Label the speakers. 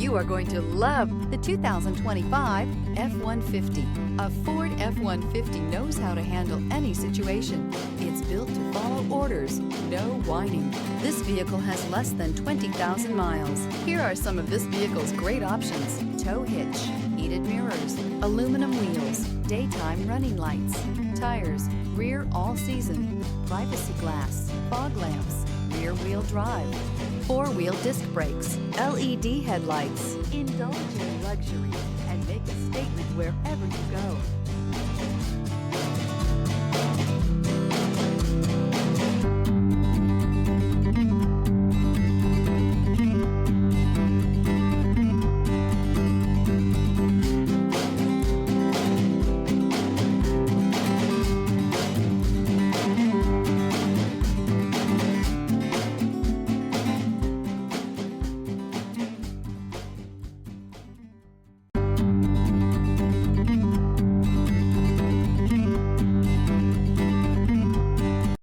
Speaker 1: You are going to love the 2025 F-150. A Ford F-150 knows how to handle any situation. It's built to follow orders, no whining. This vehicle has less than 20,000 miles. Here are some of this vehicle's great options: tow hitch, heated mirrors, aluminum wheels, daytime running lights, tires, rear all-season, privacy glass, fog lamps, rear-wheel drive, four-wheel disc brakes, LED headlights. Indulge in luxury and make a statement wherever you go.